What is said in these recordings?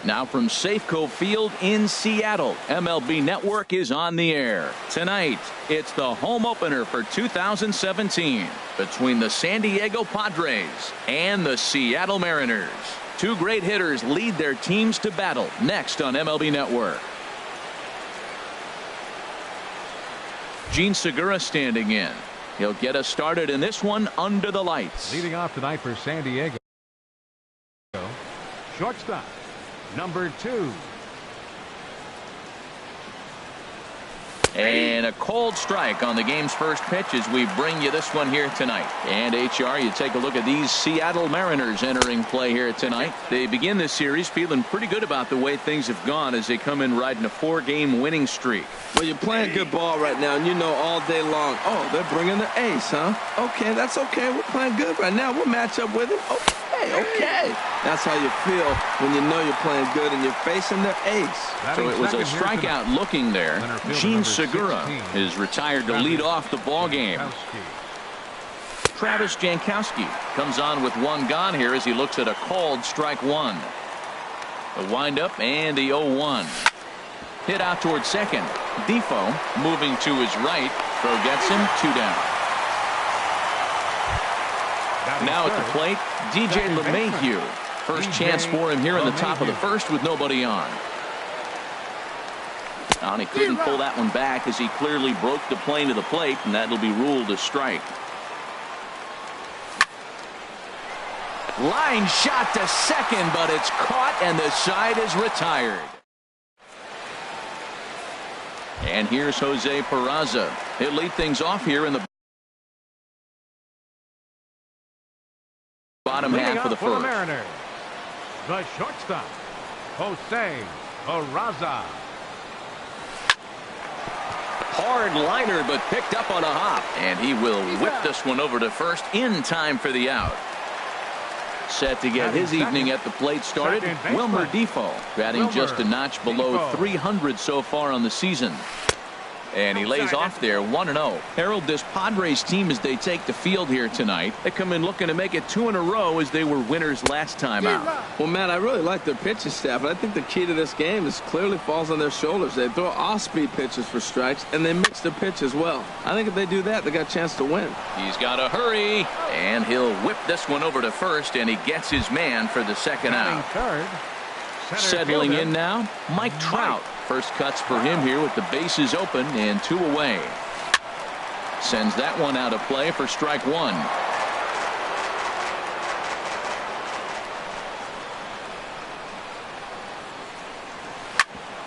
Now from Safeco Field in Seattle, MLB Network is on the air. Tonight, it's the home opener for 2017 between the San Diego Padres and the Seattle Mariners. Two great hitters lead their teams to battle next on MLB Network. Gene Segura standing in. He'll get us started in this one under the lights. Leading off tonight for San Diego, shortstop, number 2. And a cold strike on the game's first pitch as we bring you this one here tonight. And HR, you take a look at these Seattle Mariners entering play here tonight. They begin this series feeling pretty good about the way things have gone as they come in riding a 4-game winning streak. Well, you're playing good ball right now, and you know all day long, oh, they're bringing the ace, huh? Okay, that's okay. We're playing good right now. We'll match up with him. Okay. That's how you feel when you know you're playing good and you're facing their ace. So it was a strikeout looking there. Gene Segura is retired to lead off the ball game. Travis Jankowski comes on with one gone here as he looks at a called strike one. The windup and the 0-1. Hit out towards second. Defoe moving to his right. Throw gets him 2 down. Now at the plate, DJ LeMahieu. First chance for him here in the top of the first with nobody on. And he couldn't pull that one back as he clearly broke the plane to the plate, and that'll be ruled a strike. Line shot to second, but it's caught and the side is retired. And here's Jose Peraza. He'll lead things off here in the bottom half of the first. Mariners, the shortstop, Jose Peraza. Hard liner, but picked up on a hop. And he will whip this one over to first in time for the out. Set to get his evening at the plate started, Wilmer Defoe, batting just a notch below 300 so far on the season. And he lays off there 1-0. Harold, this Padres team, as they take the field here tonight, they come in looking to make it 2 in a row as they were winners last time out. Well, Matt, I really like their pitching staff, but I think the key to this game is clearly falls on their shoulders. They throw off-speed pitches for strikes, and they mix their pitch as well. I think if they do that, they got a chance to win. He's got to hurry, and he'll whip this one over to first, and he gets his man for the second out. Settling in now, Mike Trout. First cuts for him here with the bases open and 2 away. Sends that one out of play for strike 1.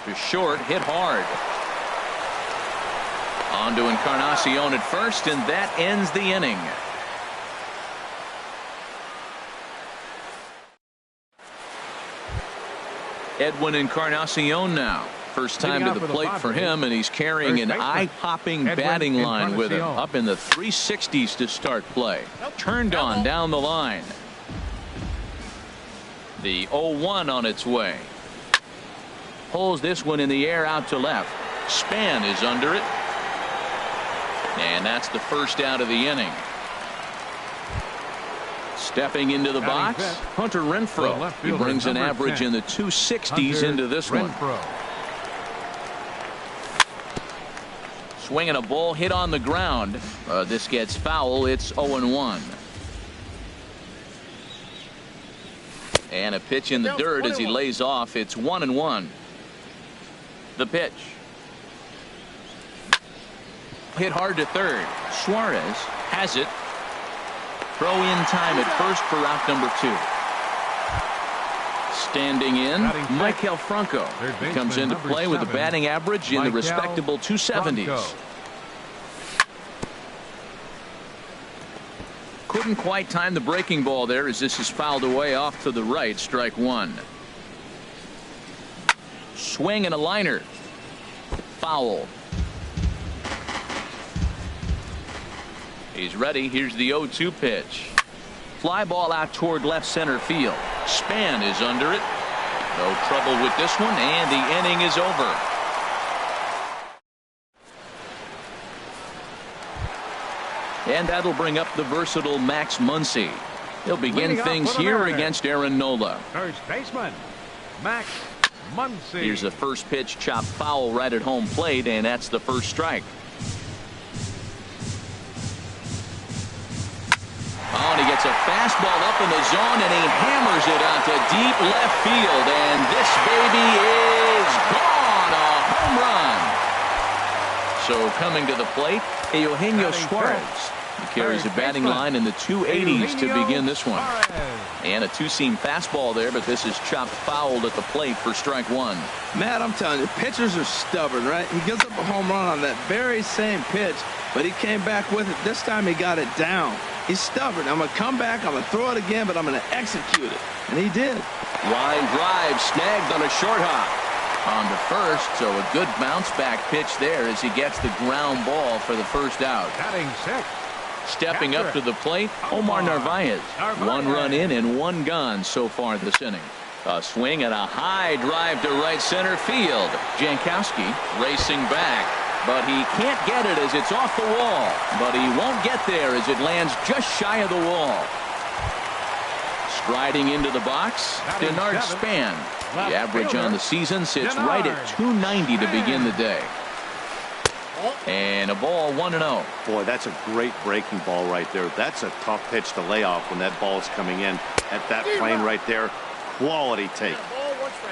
To short, hit hard. On to Encarnacion at first, and that ends the inning. Edwin Encarnacion now. First time to the plate for him, and he's carrying an eye-popping batting line with him. Up in the 360s to start play. Turned on down the line. The 0-1 on its way. Pulls this one in the air out to left. Span is under it. And that's the first out of the inning. Stepping into the box, Hunter Renfroe. He brings an average in the 260s into this one. Swinging a ball hit on the ground. This gets foul. It's 0-1. And a pitch in the dirt as he lays off. It's 1-1. The pitch. Hit hard to third. Suarez has it. Throw in time at first for out number 2. Standing in, Maikel Franco. He comes into play with a batting average in the respectable 270s. Couldn't quite time the breaking ball there as this is fouled away off to the right. Strike 1. Swing and a liner. Foul. He's ready. Here's the 0-2 pitch. Fly ball out toward left center field. Span is under it. No trouble with this one, and the inning is over. And that'll bring up the versatile Max Muncy. He'll begin things here against Aaron Nola. First baseman, Max Muncy. Here's the first pitch, chopped foul right at home plate, and that's the first strike. Oh, and he gets a fastball up in the zone, and he hammers it out to deep left field, and this baby is gone. A home run. So coming to the plate, Eugenio Suarez. He carries a batting line in the 280s to begin this one. And a two-seam fastball there, but this is chopped fouled at the plate for strike one. Matt, I'm telling you, pitchers are stubborn, right? He gives up a home run on that very same pitch, but he came back with it. This time he got it down. He's stubborn. I'm going to come back, I'm going to throw it again, but I'm going to execute it. And he did. Line drive snagged on a short hop. On to first, so a good bounce back pitch there as he gets the ground ball for the first out. Batting sixth. Stepping up to the plate, Omar Narvaez. One run in and one gone so far this inning. A swing and a high drive to right center field. Jankowski racing back, but he can't get it as it's off the wall. But he won't get there as it lands just shy of the wall. Striding into the box, Denard Span. The average on the season sits right at 290 to begin the day. And a ball 1-0. Boy, that's a great breaking ball right there. That's a tough pitch to lay off when that ball is coming in at that plane right there. Quality take.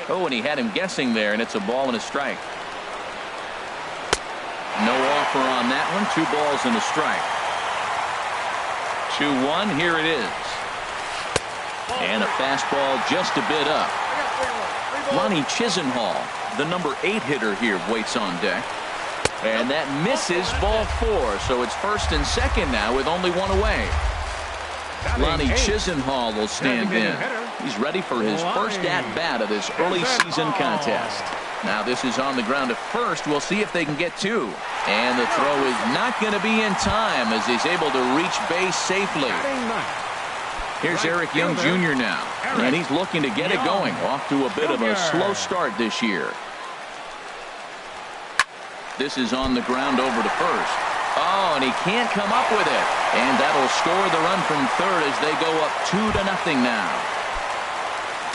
Oh, and he had him guessing there, and it's a ball and a strike. No offer on that one. 2 balls and a strike. 2-1. Here it is. And a fastball just a bit up. Lonnie Chisenhall, the number 8 hitter here, waits on deck. And that misses, ball 4. So it's first and second now with only one away. Lonnie Chisenhall will stand in. He's ready for his first at-bat of this early season contest. Now this is on the ground at first. We'll see if they can get 2. And the throw is not going to be in time as he's able to reach base safely. Here's Eric Young Jr. now. And he's looking to get it going. Off to a bit of a slow start this year. This is on the ground over to first. Oh, and he can't come up with it. And that'll score the run from third as they go up 2-0 now.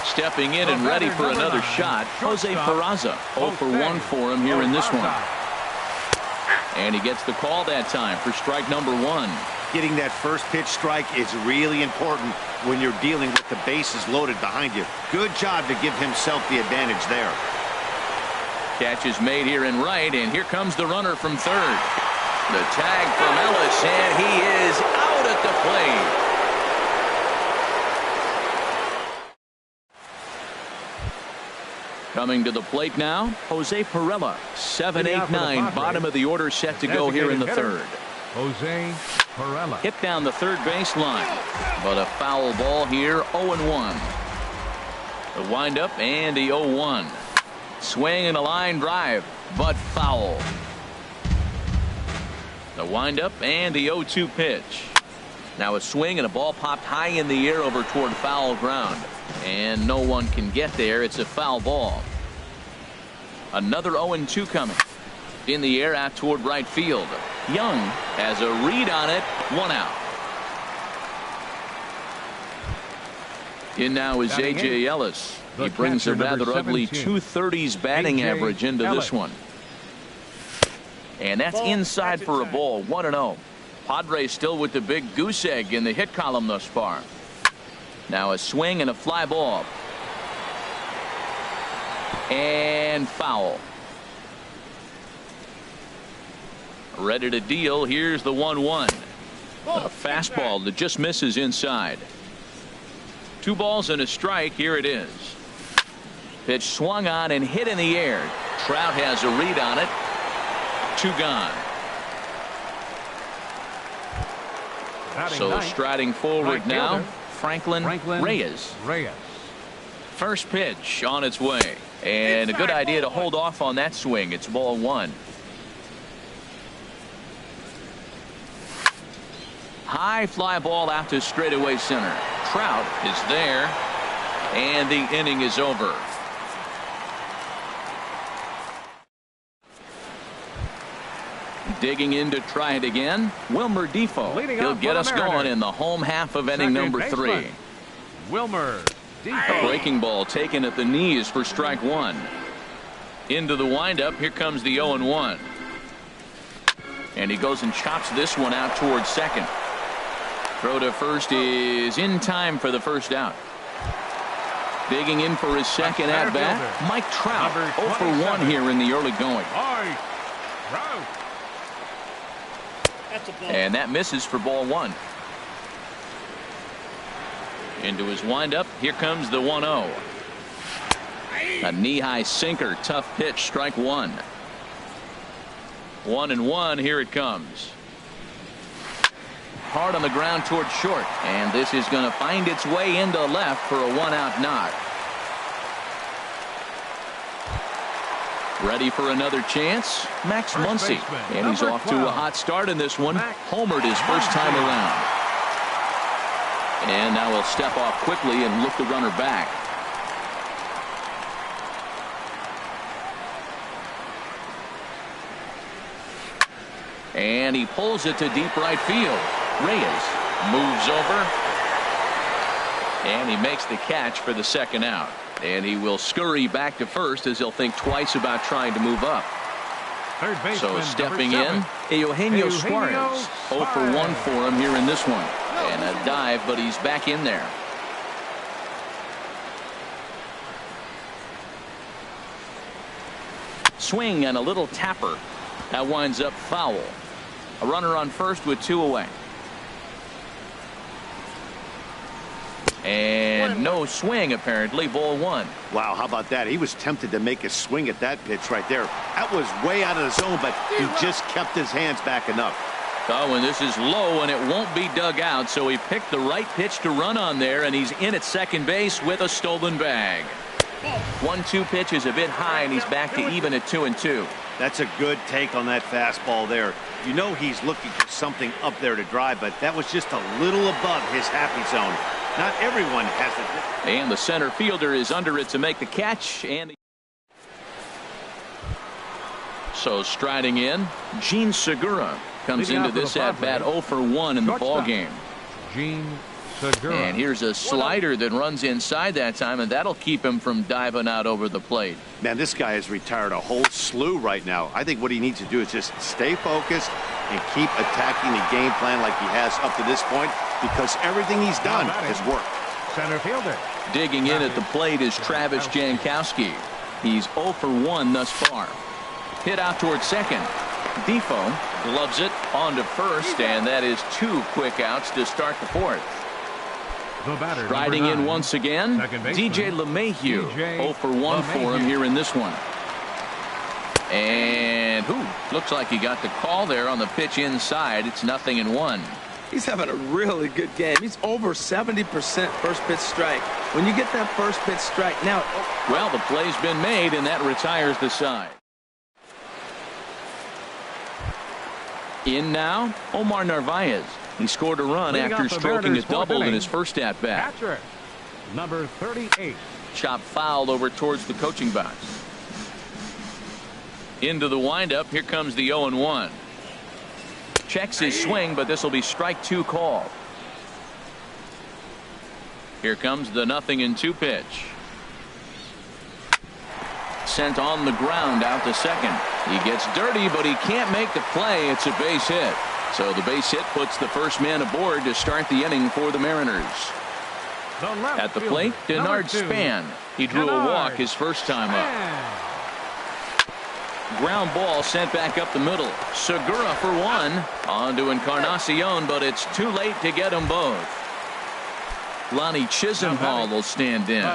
Stepping in and ready for another shot, Jose Peraza. 0 for 1 for him here in this one. And he gets the call that time for strike number 1. Getting that first pitch strike is really important when you're dealing with the bases loaded behind you. Good job to give himself the advantage there. Catch is made here in right, and here comes the runner from third. The tag from Ellis, and he is out at the plate. Coming to the plate now, Jose Pirela. 7-8-9, bottom of the order set to go here in the third. Jose Pirela. Hit down the third baseline, but a foul ball here, 0-1. The windup and the 0-1. Swing and a line drive, but foul. The windup and the 0-2 pitch. Now a swing and a ball popped high in the air over toward foul ground. And no one can get there. It's a foul ball. Another 0-2 coming. In the air out toward right field. Young has a read on it. 1 out. In now is A.J. Ellis. He brings a rather ugly 230s batting average into this one. And that's inside for a ball. 1-0. Padres still with the big goose egg in the hit column thus far. Now a swing and a fly ball. And foul. Ready to deal. Here's the 1-1. A fastball that just misses inside. 2 balls and a strike. Here it is. Pitch swung on and hit in the air. Trout has a read on it. 2 gone. So striding forward now, Franklin Reyes. First pitch on its way. And a good idea to hold off on that swing. It's ball 1. High fly ball out to straightaway center. Trout is there. And the inning is over. Digging in to try it again, Wilmer Defoe. He'll get us going in the home half of inning number 3. Wilmer A breaking ball taken at the knees for strike one. Into the windup. Here comes the 0-1. And he goes and chops this one out towards second. Throw to first is in time for the first out. Digging in for his second at bat, Mike Trout. 0 for 1 here in the early going. And that misses for ball one. Into his windup. Here comes the 1-0. A knee-high sinker. Tough pitch. Strike one. 1-1. Here it comes. Hard on the ground towards short. And this is going to find its way into left for a 1-out knock. Ready for another chance. Max Muncy. And he's off to a hot start in this one. Homered his first time around. And now he'll step off quickly and look the runner back. And he pulls it to deep right field. Reyes moves over. And he makes the catch for the second out. And he will scurry back to first as he'll think twice about trying to move up. So stepping in, Eugenio Suarez. 0 for 1 for him here in this one. And a dive, but he's back in there. Swing and a little tapper. That winds up foul. A runner on first with 2 away. And no swing, apparently. Ball one. Wow, how about that? He was tempted to make a swing at that pitch right there. That was way out of the zone, but he just kept his hands back enough. Oh, and this is low, and it won't be dug out, so he picked the right pitch to run on there, and he's in at second base with a stolen bag. 1-2 pitch is a bit high, and he's back to even at 2-2. That's a good take on that fastball there. You know he's looking for something up there to drive, but that was just a little above his happy zone. Not everyone has it. And the center fielder is under it to make the catch. And so striding in, Gene Segura comes into this at bat 0 for 1 in the ball game. Gene Segura. And here's a slider that runs inside that time, and that'll keep him from diving out over the plate. Man, this guy has retired a whole slew right now. I think what he needs to do is just stay focused and keep attacking the game plan like he has up to this point, because everything he's done has worked. Center fielder. Digging in at the plate is Travis Jankowski. He's 0 for 1 thus far. Hit out towards second. Defoe gloves it onto first, and that is 2 quick outs to start the fourth. The batter, Riding in once again, DJ baseman, LeMahieu. 0 for 1 for him here in this one. And looks like he got the call there on the pitch inside. It's 0-1. He's having a really good game. He's over 70% first pitch strike. When you get that first pitch strike now. Well, the play's been made, and that retires the side. In now, Omar Narvaez. He scored a run after stroking a double in his first at-bat. Number 38. Chop fouled over towards the coaching box. Into the windup. Here comes the 0-1. Checks his swing, but this will be strike 2 call. Here comes the 0-2 pitch. Sent on the ground out to second. He gets dirty, but he can't make the play. It's a base hit. So the base hit puts the first man aboard to start the inning for the Mariners. At the plate, Denard Span. He drew a walk his first time up. Ground ball sent back up the middle. Segura for 1. On to Encarnacion, but it's too late to get them both. Lonnie Chisenhall will stand in.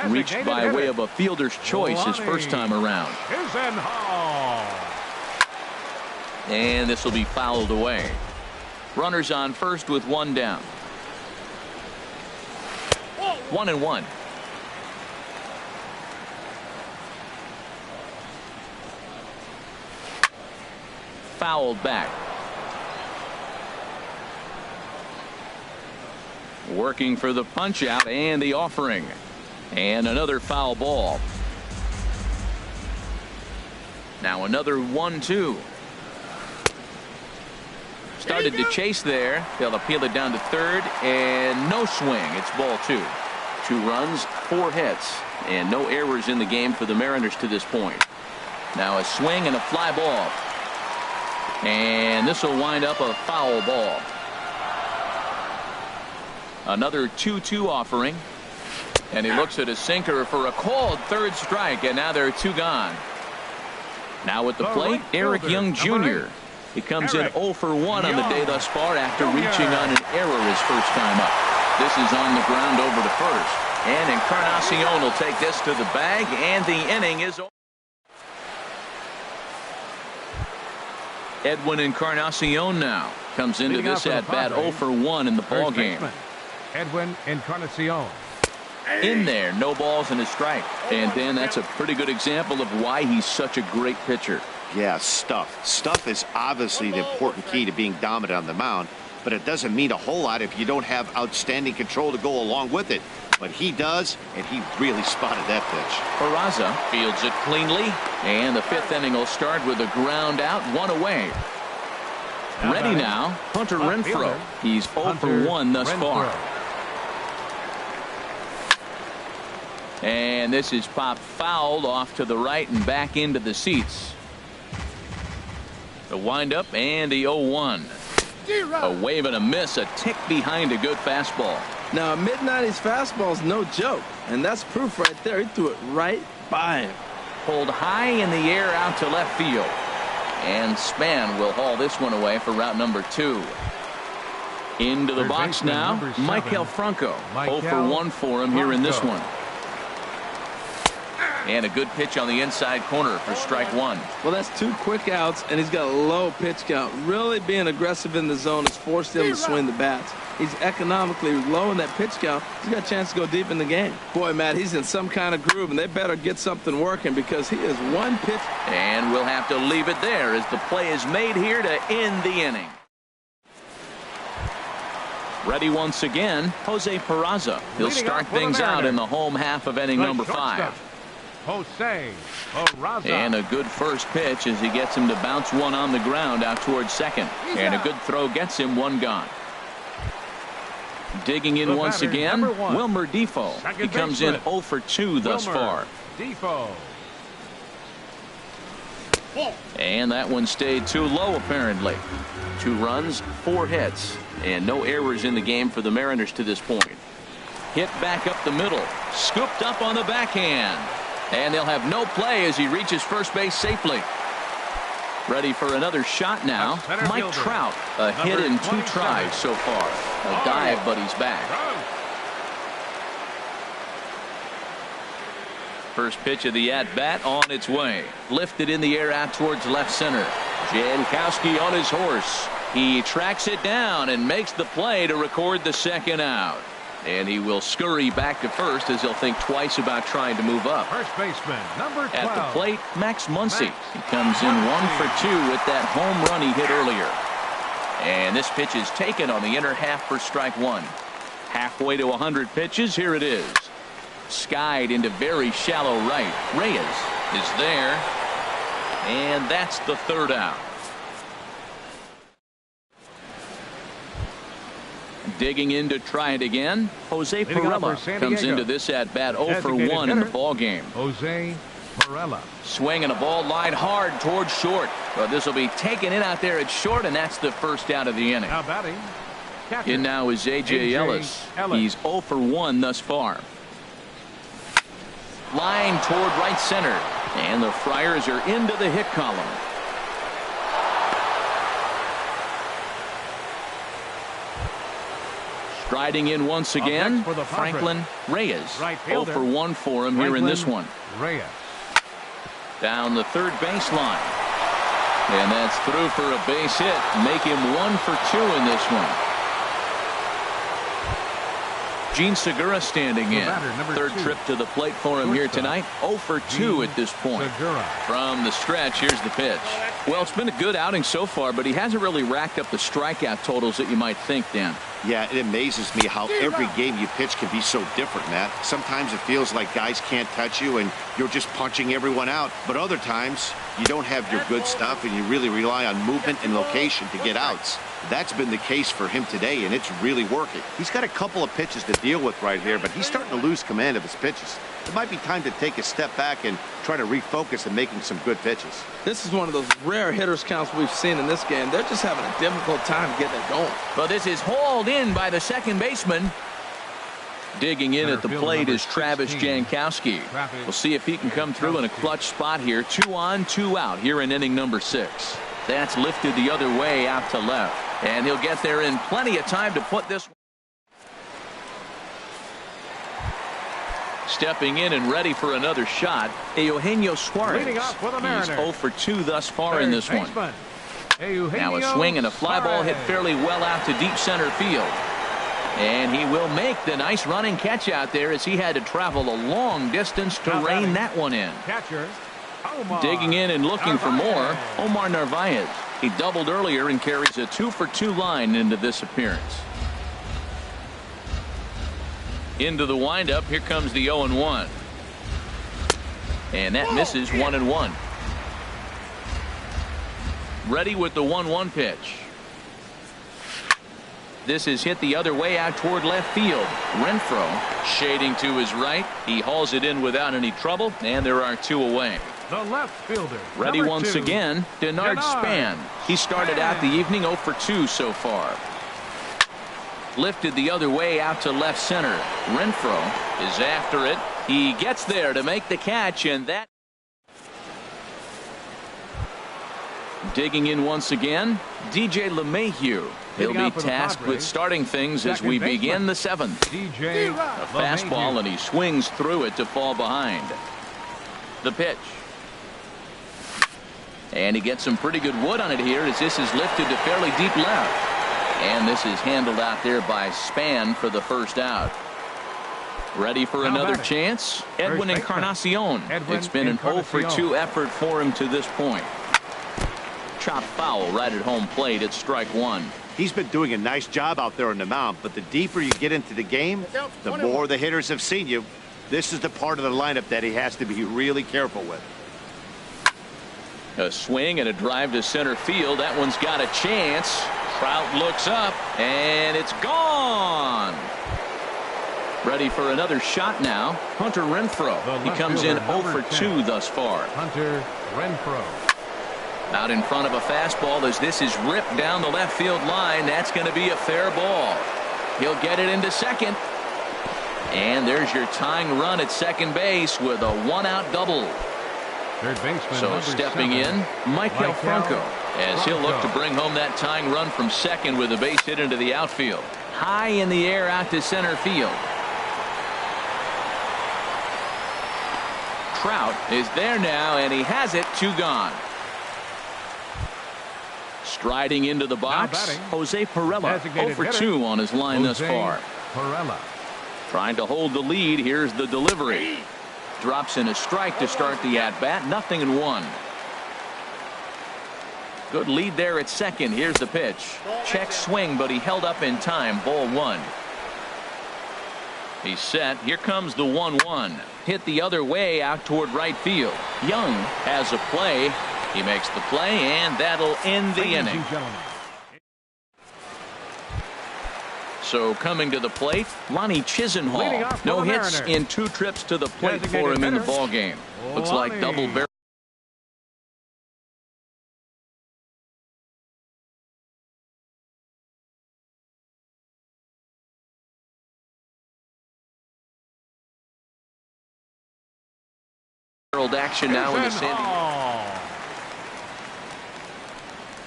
Reached by way of a fielder's choice his first time around. And this will be fouled away. Runners on first with 1 down. 1-1. Fouled back. Working for the punch out and the offering. And another foul ball. Now another 1-2. Started to chase there. They'll appeal it down to third, and no swing. It's ball 2. 2 runs, 4 hits, and no errors in the game for the Mariners to this point. Now a swing and a fly ball. And this will wind up a foul ball. Another 2-2 offering. And he looks at a sinker for a called 3rd strike, and now there are 2 gone. Now at the plate, Eric Young Jr. He comes in 0 for 1 on the day thus far after reaching on an error his first time up. This is on the ground over to first. And Encarnacion will take this to the bag, and the inning is over. Edwin Encarnacion now comes into this at-bat 0 for 1 in the ball game. Edwin Encarnacion. In there, no balls and a strike. And Dan, that's a pretty good example of why he's such a great pitcher. Yeah, stuff. Stuff is obviously the important key to being dominant on the mound, but it doesn't mean a whole lot if you don't have outstanding control to go along with it. But he does, and he really spotted that pitch. Peraza fields it cleanly, and the 5th inning will start with a ground out, 1 away. Ready now, Hunter Renfroe. He's 0 for 1 thus far. And this is popped fouled off to the right and back into the seats. The windup and the 0-1. A wave and a miss, a tick behind a good fastball. Now, a mid-90s fastball is no joke, and that's proof right there. He threw it right by him. Pulled high in the air out to left field. And Span will haul this one away for route number 2. Into the box now, Maikel Franco. 0 for 1 for him here in this one. And a good pitch on the inside corner for strike 1. Well, that's 2 quick outs, and he's got a low pitch count. Really being aggressive in the zone has forced him to swing the bats. He's economically low in that pitch count. He's got a chance to go deep in the game. Boy, Matt, he's in some kind of groove, and they better get something working because he is 1 pitch. And we'll have to leave it there as the play is made here to end the inning. Ready once again, Jose Peraza. He'll start things out in the home half of inning number 5. Jose Peraza. And a good first pitch as he gets him to bounce one on the ground out towards second. And a good throw gets him 1 gone. Digging in once again, Wilmer Difo. He comes in 0 for 2 thus far. Difo. And that one stayed too low apparently. 2 runs, 4 hits, and no errors in the game for the Mariners to this point. Hit back up the middle, scooped up on the backhand. And they'll have no play as he reaches first base safely. Ready for another shot now. Mike Trout, a hit in 2 tries so far. A dive, but he's back. First pitch of the at-bat on its way. Lifted in the air out towards left center. Jankowski on his horse. He tracks it down and makes the play to record the 2nd out. And he will scurry back to first as he'll think twice about trying to move up. First baseman, number 12. At the plate, Max Muncy. He comes in 1 for 2 with that home run he hit earlier. And this pitch is taken on the inner half for strike 1. Halfway to 100 pitches, here it is. Skied into very shallow right. Reyes is there. And that's the 3rd out. Digging in to try it again, Jose Pirela comes into this at-bat 0 for 1 in the ball game. Jose Pirela. Swinging a ball line hard towards short. But this will be taken in out there at short, and that's the 1st out of the inning. Now batting. In now is A.J. Ellis. He's 0 for 1 thus far. Line toward right center. And the Friars are into the hit column. Striding in once again, Franklin Reyes. 0 for 1 for him here in this one. Reyes. Down the 3rd baseline. And that's through for a base hit. Make him 1 for 2 in this one. Gene Segura standing in. 3rd trip to the plate for him here tonight. 0 for 2 at this point. From the stretch, here's the pitch. Well, it's been a good outing so far, but he hasn't really racked up the strikeout totals that you might think, Dan. Yeah, it amazes me how every game you pitch can be so different, Matt. Sometimes it feels like guys can't touch you and you're just punching everyone out. But other times, you don't have your good stuff and you really rely on movement and location to get outs. That's been the case for him today, and it's really working. He's got a couple of pitches to deal with right here, but he's starting to lose command of his pitches. It might be time to take a step back and try to refocus and making some good pitches. This is one of those rare hitters counts we've seen in this game. They're just having a difficult time getting it going. Well, this is hauled in by the second baseman. Digging in at the plate is Travis Jankowski. We'll see if he can come through in a clutch spot here. 2 on, 2 out here in inning number 6. That's lifted the other way out to left. And he'll get there in plenty of time to put this. Stepping in and ready for another shot, Eugenio Suarez. Leading off for the He's Mariners. 0 for 2 thus far in this one. Now a Eugenio swing and a fly ball hit Suarez. fairly well out to deep center field. And he will make the nice running catch out there as he had to travel a long distance to Now rein batting. that one in. Catcher, Omar Digging in and looking for more, Narvaez. Omar Narvaez. He doubled earlier and carries a 2 for 2 line into this appearance. Into the windup, here comes the 0-1. And that misses 1-1. Ready with the 1-1 pitch. This is hit the other way out toward left field. Renfroe shading to his right. He hauls it in without any trouble, and there are 2 away. The left fielder. Ready number once 2. again, Denard Span. He started out the evening 0 for 2 so far. Lifted the other way out to left center. Renfroe is after it. He gets there to make the catch, and that. Digging in once again, DJ LeMahieu. He'll Hitting be out for the tasked with Padres. starting things as Second we baseman. begin the 7th. DJ A fastball, and he swings through it to fall behind. The pitch. And he gets some pretty good wood on it here as this is lifted to fairly deep left. And this is handled out there by Span for the first out. Ready for Now another batting. chance? Edwin baseman. Encarnacion. Edwin It's been an 0 for 2 Encarnacion. effort for him to this point. Chop foul right at home plate at strike 1. He's been doing a nice job out there on the mound, but the deeper you get into the game, the more the hitters have seen you. This is the part of the lineup that he has to be really careful with. A swing and a drive to center field. That one's got a chance. Trout looks up, and it's gone. Ready for another shot now. Hunter Renfroe. He left comes in fielder, 0 for number 2 10. thus far. Hunter Renfroe. Out in front of a fastball as this is ripped down the left field line. That's going to be a fair ball. He'll get it into second. And there's your tying run at second base with a 1-out double. Third baseman. So number stepping 7. in, Michael Franco, as he'll look to bring home that tying run from second with a base hit into the outfield. High in the air out to center field. Trout is there now, and he has it. 2 gone. Striding into the box, batting. Jose Perella. 0 Designated for hitter, 2 on his line thus Jose far. Perella. Trying to hold the lead. Here's the delivery. Drops in a strike to start the at-bat. 0-1. Good lead there at second. Here's the pitch. Check swing, but he held up in time. Ball 1. He's set. Here comes the 1-1. Hit the other way out toward right field. Young has a play. He makes the play, and that'll end the Ladies inning. and gentlemen. So coming to the plate, Lonnie Leading Chisenhall. off for No the hits Mariners. in 2 trips to the plate for Designated him in the hitter, ball game. Looks like Lonnie. double barrel. Action now in the San Diego. Chisenhall.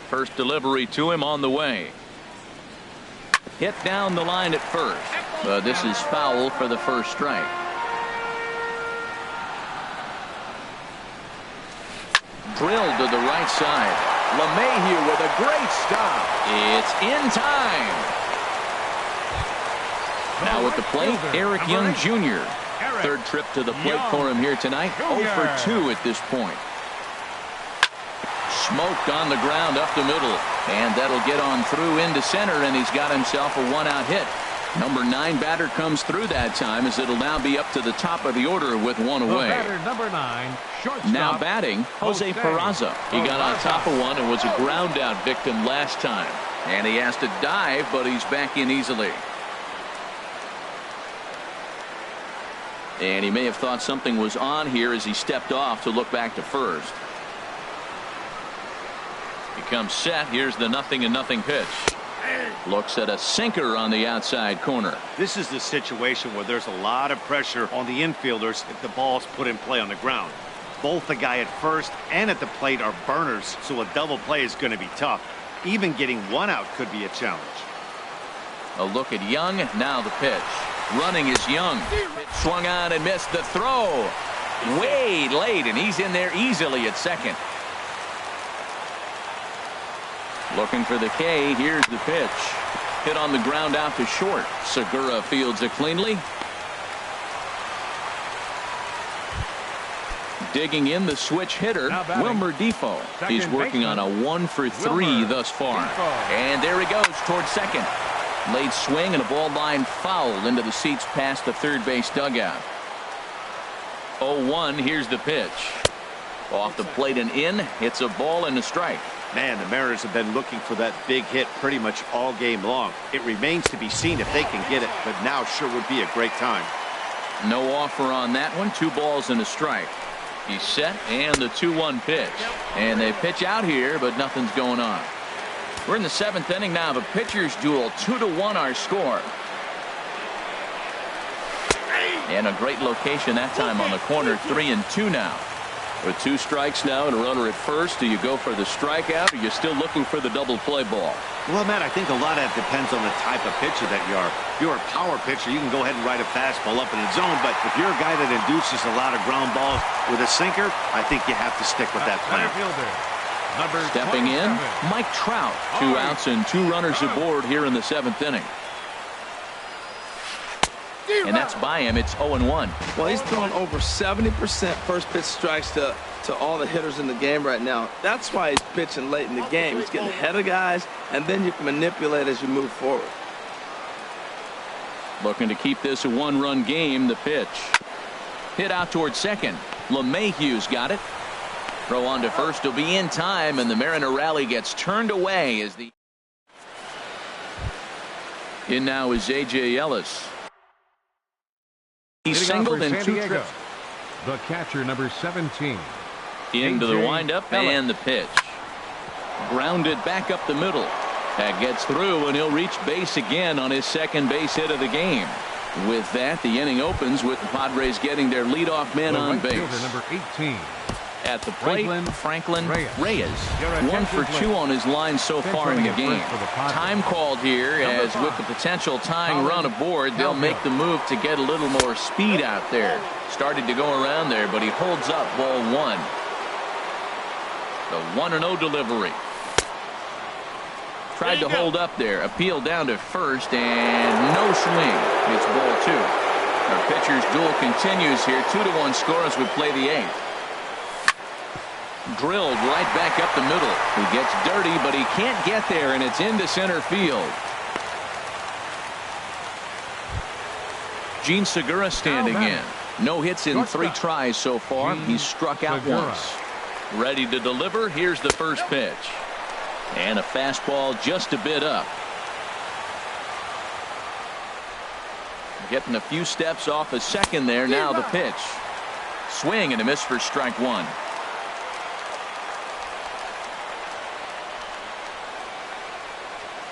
First delivery to him on the way. Hit down the line at first. This is foul for the first strike. Drilled to the right side. LeMahieu with a great stop. It's in time. Now at the plate, Eric Young Jr. Third trip to the plate for him here tonight. 0 for 2 at this point. Smoked on the ground up the middle. And that'll get on through into center, and he's got himself a 1-out hit. Number 9 batter comes through that time as it'll now be up to the top of the order with 1 The away. batter, number 9, shortstop. Now batting, Jose Peraza. He got on top of one and was a ground out victim last time. And he has to dive, but he's back in easily. And he may have thought something was on here as he stepped off to look back to first. He comes set. Here's the 0-0 pitch. Looks at a sinker on the outside corner. This is the situation where there's a lot of pressure on the infielders if the ball's put in play on the ground. Both the guy at first and at the plate are burners, so a double play is going to be tough. Even getting one out could be a challenge. A look at Young. Now the pitch. Running is Young. Pitch swung on and missed. The throw way late, and he's in there easily at second. Looking for the K. Here's the pitch. Hit on the ground out to short. Segura fields it cleanly. Digging in the switch hitter, Wilmer Difo. He's working on a 1-for-3 thus far. And there he goes towards second. Late swing and a ball line foul into the seats past the third base dugout. 0-1. Here's the pitch. Off the plate and in. Hits a ball and a strike. Man, the Mariners have been looking for that big hit pretty much all game long. It remains to be seen if they can get it, but now sure would be a great time. No offer on that one. 2 balls and a strike. He's set, and the 2-1 pitch. And they pitch out here, but nothing's going on. We're in the 7th inning now of a pitcher's duel. 2-1 our score. And a great location that time on the corner. 3-2 now. With 2 strikes now and a runner at first, do you go for the strikeout, or are you still looking for the double play ball? Well, Matt, I think a lot of that depends on the type of pitcher that you are. If you're a power pitcher, you can go ahead and ride a fastball up in the zone, but if you're a guy that induces a lot of ground balls with a sinker, I think you have to stick with that plan. Stepping in, Mike Trout. 2 outs and 2 runners aboard here in the 7th inning. And that's by him. It's 0-1. Well, he's throwing over 70% first pitch strikes to all the hitters in the game right now. That's why he's pitching late in the game. He's getting ahead of guys, and then you can manipulate as you move forward. Looking to keep this a 1-run game. The pitch. Hit out towards second. LeMahieu's got it. Throw on to first will be in time, and the Mariner rally gets turned away as the. In now is A.J. Ellis. He's singled in 2 trips. The catcher, number 17. Into the windup and the pitch. Grounded back up the middle. That gets through, and he'll reach base again on his second base hit of the game. With that, the inning opens with the Padres getting their leadoff man on base. Number 18. At the plate, Franklin Reyes. 1 for 2 on his line so far in the game. Time called here, as with the potential tying run aboard, they'll make the move to get a little more speed out there. Started to go around there, but he holds up ball 1. The 1-0 delivery. Tried to hold up there. Appeal down to first, and no swing. It's ball 2. Our pitcher's duel continues here. 2-1 score as we play the 8th. Drilled right back up the middle. He gets dirty, but he can't get there, and it's into center field. Gene Segura standing in. No hits in 3 tries so far. He's struck out once. Ready to deliver. Here's the first pitch. And a fastball just a bit up. Getting a few steps off a second there. Now the pitch. Swing and a miss for strike 1.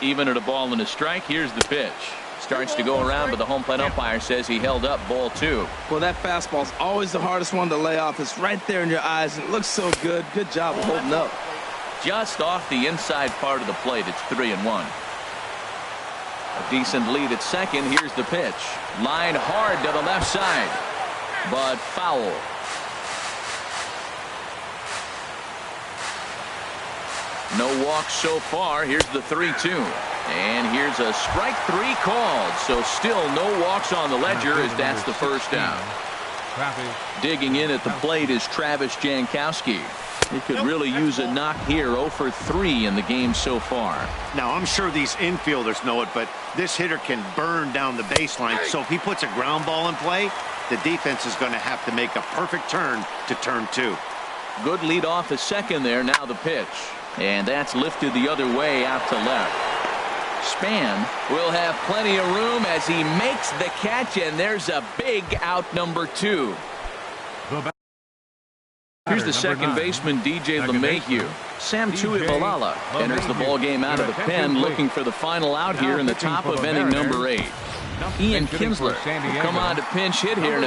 Even at a ball and a strike. Here's the pitch. Starts to go around, but the home plate umpire says he held up ball 2. Well, that fastball's always the hardest one to lay off. It's right there in your eyes, and it looks so good. Good job of holding up. Just off the inside part of the plate. It's 3-1. A decent lead at second. Here's the pitch. Line hard to the left side, but foul. No walks so far. Here's the 3-2. And here's a strike 3 called. So still no walks on the ledger, as that's the first out. Digging in at the plate is Travis Jankowski. He could really use a knock here. 0 for 3 in the game so far. Now, I'm sure these infielders know it, but this hitter can burn down the baseline. So if he puts a ground ball in play, the defense is going to have to make a perfect turn to turn 2. Good lead off a second there. Now the pitch. And that's lifted the other way out to left. span will have plenty of room as he makes the catch, and there's a big out, number 2. Here's the second baseman, DJ LeMahieu. Sam Tuivalala enters the ball game out of the pen, looking for the final out here in the top of inning number 8. Ian Kinsler will come on to pinch hit here.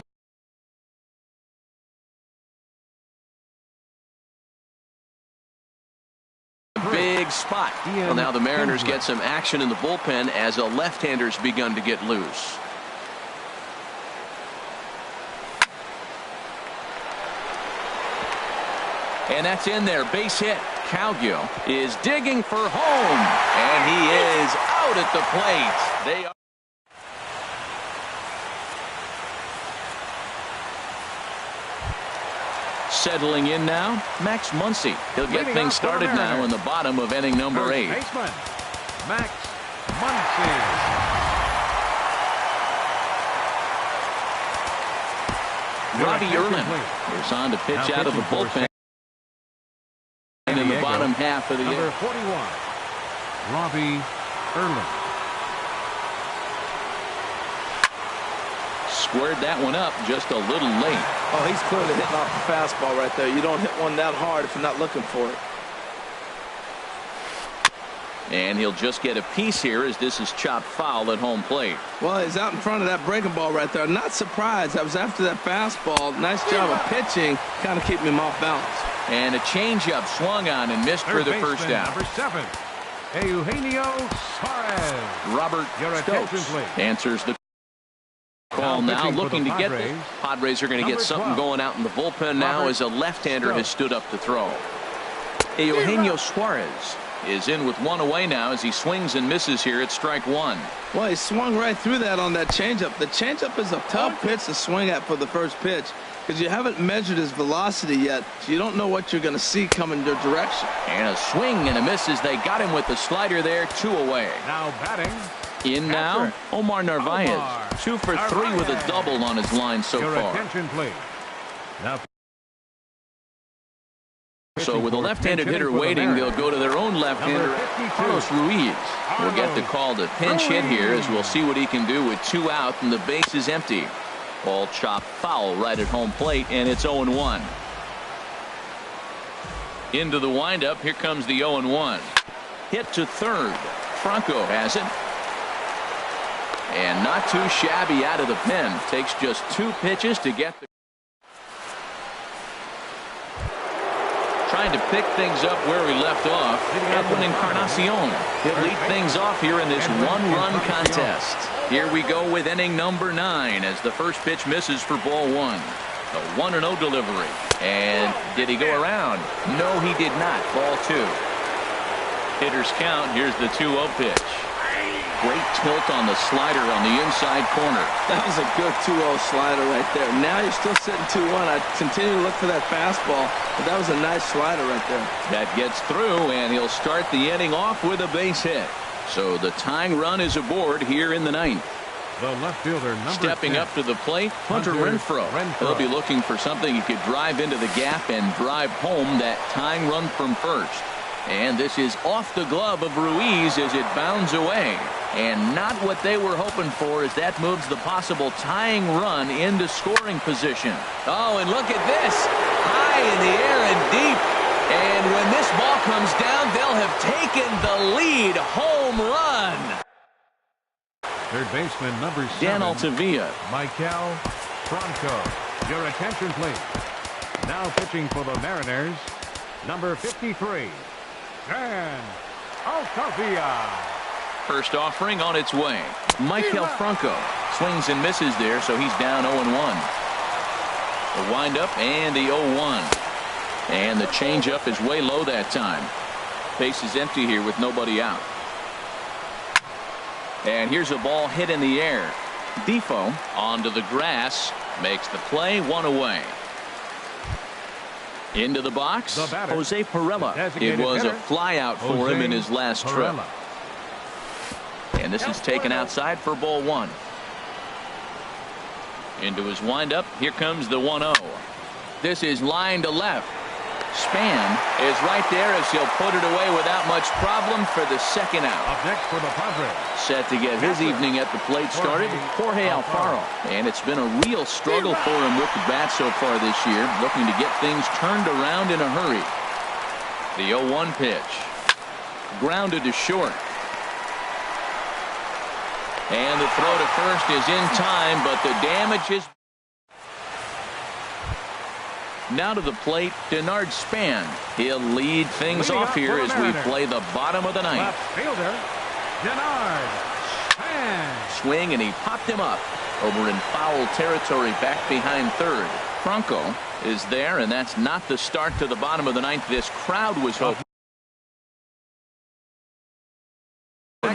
Big spot. Well, now the Mariners get some action in the bullpen as a left-hander's begun to get loose. And that's in there. Base hit. Calgill is digging for home, and he is out at the plate. They are settling in now. Max Muncy. He'll get things started now in the bottom of inning number 8. Max Muncy. Robbie Erlin is on to pitch out of the bullpen in the bottom half of the number 41. Robbie Erlin. Squared that one up just a little late. Oh, he's clearly hitting off the fastball right there. You don't hit one that hard if you're not looking for it. And he'll just get a piece here as this is chopped foul at home plate. Well, he's out in front of that breaking ball right there. Not surprised. That was after that fastball. Nice job of pitching, kind of keeping him off balance. And a changeup swung on and missed for the first out. Number 7, Eugenio Suarez. Robert Stokes answers the call now, looking to get this. Padres are going to get something going out in the bullpen now as a left-hander has stood up to throw. Eugenio Suarez is in with one away now as he swings and misses here at strike 1. Well, he swung right through that on that changeup. The changeup is a tough pitch to swing at for the first pitch because you haven't measured his velocity yet, so you don't know what you're going to see coming your direction. And a swing and a miss as they got him with the slider there. 2 away. Now batting. In now, Omar Narvaez. 2 for 3 with a double on his line so far. Attention, please. Now, so with a left-handed hitter waiting, they'll go to their own left-hander. Carlos Ruiz will get the call to pinch hit here as we'll see what he can do with 2 out and the base is empty. Ball chopped foul right at home plate, and it's 0-1. Into the windup. Here comes the 0-1. Hit to third. Franco has it. And not too shabby out of the pen. Takes just 2 pitches to get the. Trying to pick things up where we left off. Edwin Encarnacion. He'll lead things off here in this 1-run contest. Here we go with inning number 9 as the first pitch misses for ball 1. The 1-0 delivery. And did he go around? No, he did not. Ball 2. Hitters count. Here's the 2-0 pitch. Great tilt on the slider on the inside corner. That was a good 2-0 slider right there. Now you're still sitting 2-1. I continue to look for that fastball, but that was a nice slider right there. That gets through, and he'll start the inning off with a base hit. So the tying run is aboard here in the 9th. The left fielder, number Stepping 10, up to the plate, Hunter Renfroe. He'll be looking for something he could drive into the gap and drive home that tying run from first. And this is off the glove of Ruiz as it bounds away. And not what they were hoping for as that moves the possible tying run into scoring position. Oh, and look at this. High in the air and deep. And when this ball comes down, they'll have taken the lead. Home run. Third baseman, number 7, Dan Altavilla. Michael Franco. Your attention, please. Now pitching for the Mariners, number 53. Dan Altavilla. First offering on its way. Michael Franco swings and misses there, so he's down 0-1. The windup and the 0-1. And the changeup is way low that time. Base is empty here with nobody out. And here's a ball hit in the air. Defoe onto the grass. Makes the play. 1 away. Into the box, Jose Pirela. It was a fly out for him in his last trip. And this is taken outside for ball 1. Into his windup. Here comes the 1-0. This is line to left. Span is right there as he'll put it away without much problem for the second out. Up next for the Padres. Set to get his evening at the plate started, Jorge Alfaro. And it's been a real struggle for him with the bat so far this year, looking to get things turned around in a hurry. The 0-1 pitch. Grounded to short. And the throw to first is in time, but the damage is... Now to the plate, Denard Span. He'll lead things off here as we play the bottom of the ninth. Left fielder, Denard Span. Swing, and he popped him up over in foul territory back behind third. Franco is there, and that's not the start to the bottom of the ninth this crowd was hoping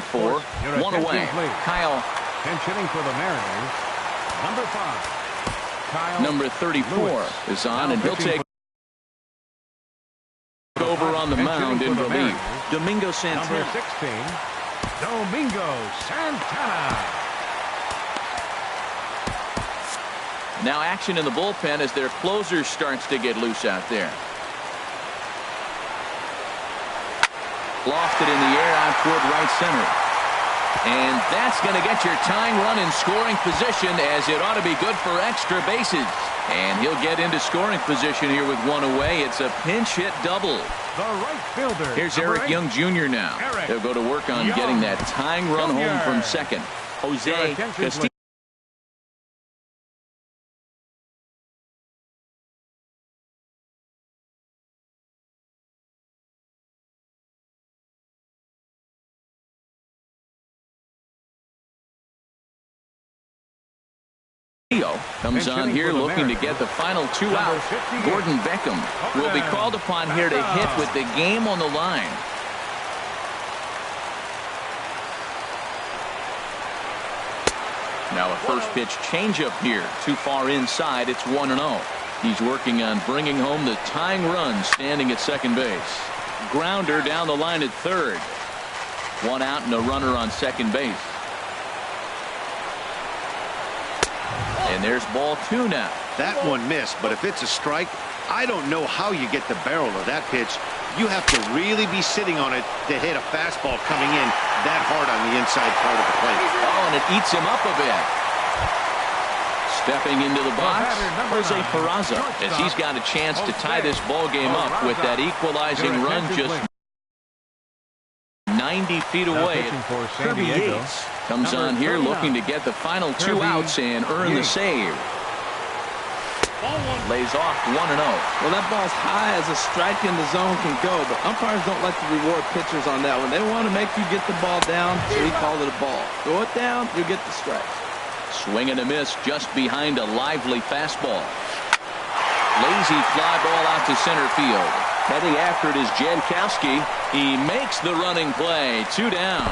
for. One away. Kyle. Pinch hitting for the Mariners, number 5. Kyle Number 34 Lewis is on, and he'll take over on the mound in relief. Domingo Santana. Number 16, Domingo Santana. Now action in the bullpen as their closer starts to get loose out there. Lofted in the air out toward right center. And that's going to get your tying run in scoring position, as it ought to be good for extra bases. And he'll get into scoring position here with one away. It's a pinch hit double. The right fielder. Here's Eric Young Jr. now. He'll go to work on getting that tying run home from second. Jose Castillo. Comes on here looking to get the final two out. Gordon Beckham will be called upon here to hit with the game on the line. Now a first pitch changeup here. Too far inside. It's 1-0. He's working on bringing home the tying run standing at second base. Grounder down the line at third. One out and a runner on second base. And there's ball 2 now. That one missed, but if it's a strike, I don't know how you get the barrel of that pitch. You have to really be sitting on it to hit a fastball coming in that hard on the inside part of the plate. Oh, and it eats him up a bit. Stepping into the box, Jose Peraza, as he's got a chance to tie this ball game up with that equalizing run just 90 feet away. Kirby Yates comes on here looking to get the final 2 outs and earn the save. Lays off 1-0. Well, that ball's high as a strike in the zone can go, but umpires don't like to reward pitchers on that one. They want to make you get the ball down, so he called it a ball. Throw it down, you get the strike. Swing and a miss just behind a lively fastball. Lazy fly ball out to center field. Heading after it is Jankowski. He makes the running play. 2 down.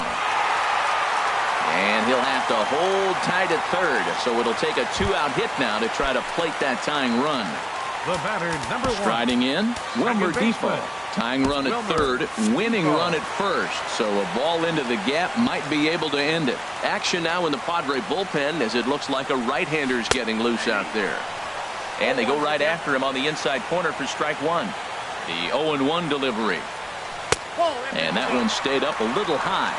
And he'll have to hold tight at third. So it'll take a 2-out hit now to try to plate that tying run. The batter, number 1. Striding in, Wilmer Defoe. Tying run at third, winning run at first. So a ball into the gap might be able to end it. Action now in the Padre bullpen as it looks like a right-hander's getting loose out there. And they go right after him on the inside corner for strike 1. The 0-1 delivery. And that one stayed up a little high.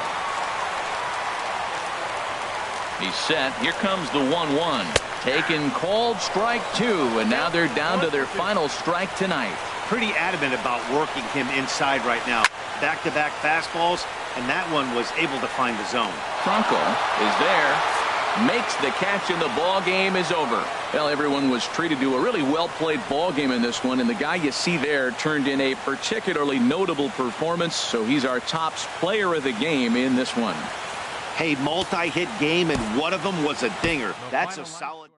He's set. Here comes the 1-1. Taken, called strike 2, and now they're down to their final strike tonight. Pretty adamant about working him inside right now. Back-to-back fastballs, and that one was able to find the zone. Franco is there. Makes the catch, and the ball game is over. Well, everyone was treated to a really well-played ball game in this one, and the guy you see there turned in a particularly notable performance, so he's our top player of the game in this one. Hey, multi-hit game, and one of them was a dinger. That's a solid...